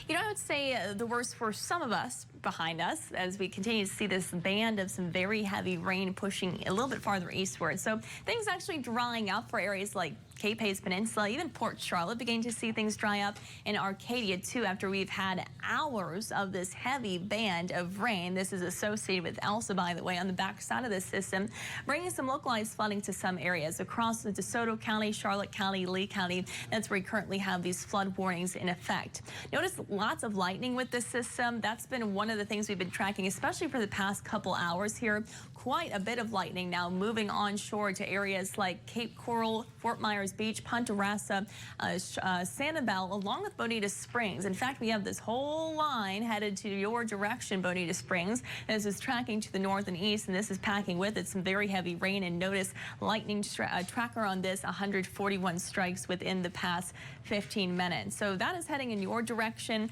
I would say the worst for some of us behind us as we continue to see this band of some very heavy rain pushing a little bit farther eastward. So things actually drying up for areas like Cape Hayes Peninsula, even Port Charlotte, beginning to see things dry up in Arcadia too after we've had hours of this heavy band of rain. This is associated with ELSA, by the way, on the back side of this system, bringing some localized flooding to some areas across the DeSoto County, Charlotte County, Lee County. That's where we currently have these flood warnings in effect. Notice lots of lightning with this system. That's been one of the things we've been tracking, especially for the past couple hours here. Quite a bit of lightning now moving onshore to areas like Cape Coral, Fort Myers Beach, Punta Rassa, Sanibel, along with Bonita Springs. In fact, we have this whole line headed to your direction, Bonita Springs. This is tracking to the north and east, and this is packing with it some very heavy rain. And notice lightning tracker on this, 141 strikes within the past 15 minutes. So that is heading in your direction.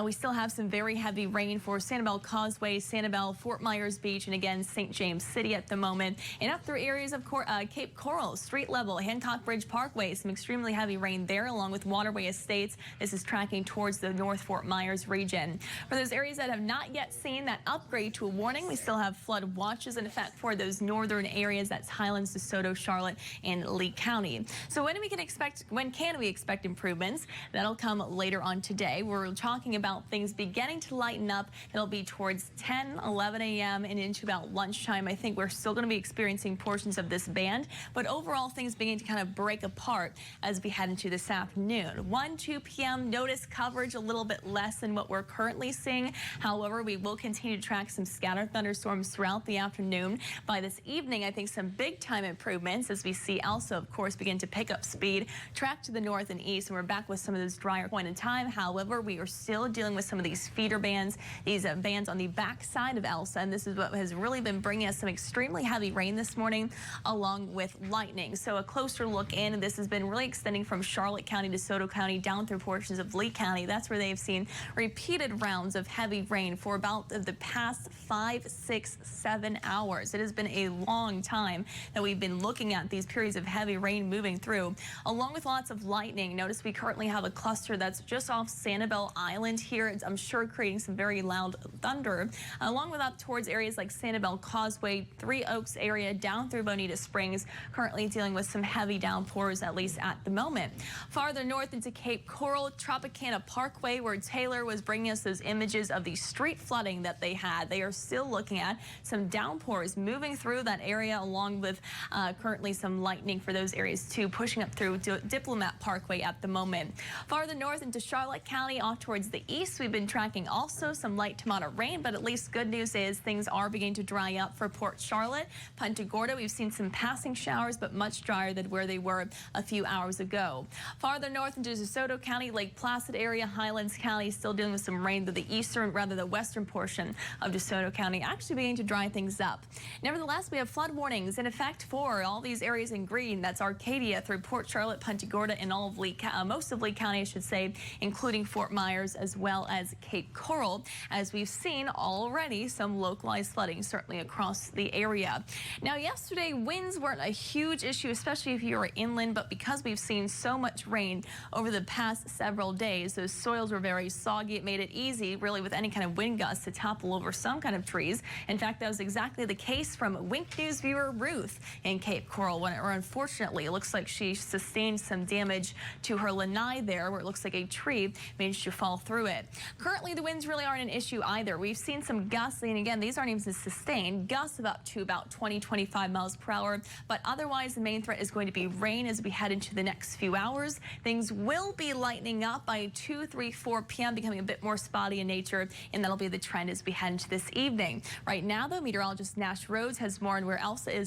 We still have some very heavy rain for Sanibel Causeway, Sanibel, Fort Myers Beach, and again, St. James City at the moment. And up through areas of Cape Coral, street level, Hancock Bridge Parkway, some extremely heavy rain there, along with Waterway Estates. This is tracking towards the North Fort Myers region. For those areas that have not yet seen that upgrade to a warning, we still have flood watches in effect for those northern areas. That's Highlands, DeSoto, Charlotte, and Lee County. So when can we expect improvements? That'll come later on today. We're talking about things beginning to lighten up. It'll be towards 10, 11 a.m. and into about lunchtime. I think we're still going to be experiencing portions of this band, but overall things beginning to kind of break apart as we head into this afternoon. 1, 2 p.m. notice coverage a little bit less than what we're currently seeing. However, we will continue to track some scattered thunderstorms throughout the afternoon. By this evening, I think some big time improvements as we see ELSA, of course, begin to pick up speed, track to the north and east, and we're back with some of those drier point in time. However, we are still dealing with some of these feeder bands, these bands on the back side of ELSA, and this is what has really been bringing us some extremely heavy rain this morning, along with lightning. So a closer look in, and this has been really extending from Charlotte County, DeSoto County, down through portions of Lee County. That's where they've seen repeated rounds of heavy rain for about the past 5, 6, 7 hours. It has been a long time that we've been looking at these periods of heavy rain moving through, along with lots of lightning. Notice we currently have a cluster that's just off Sanibel Island here. It's, I'm sure, creating some very loud thunder, along with up towards areas like Sanibel Causeway, Three Oaks area, down through Bonita Springs, currently dealing with some heavy downpours, at least at the moment. Farther north into Cape Coral, Tropicana Parkway, where Taylor was bringing us those images of the street flooding that they had. They are still looking at some downpours moving through that area, along with currently some lightning for those areas too, pushing up through Diplomat Parkway at the moment. Farther north into Charlotte County, off towards the east, we've been tracking also some light to moderate rain, but at least good news is things are beginning to dry up for Port Charlotte. Punta Gorda, we've seen some passing showers, but much drier than where they were a few hours ago. Farther north into DeSoto County, Lake Placid area, Highlands County, still dealing with some rain, but the western portion of DeSoto County actually beginning to dry things up. Nevertheless, we have flood warnings in effect for all these areas in green. That's Arcadia through Port Charlotte, Punta Gorda, and all of most of Lee County, I should say, including Fort Myers as well as Cape Coral, as we've seen already some localized flooding certainly across the area. Now, yesterday, winds weren't a huge issue, especially if you were inland, but because we've seen so much rain over the past several days, those soils were very soggy. It made it easy, really, with any kind of wind gusts to topple over some kind of trees. In fact, that was exactly the case from Wink News viewer Ruth in Cape Coral, when unfortunately, it looks like she sustained some damage to her lanai there, where it looks like a tree managed to fall through it. Currently, the winds really aren't an issue either. We've seen some gusts, and again, these aren't even sustained, gusts of up to about 20, 25 miles per hour, but otherwise, the main threat is going to be rain as we head into the next few hours. Things will be lightening up by 2, 3, 4 p.m., becoming a bit more spotty in nature, and that'll be the trend as we head into this evening. Right now, though, meteorologist Nash Rhodes has more on where ELSA is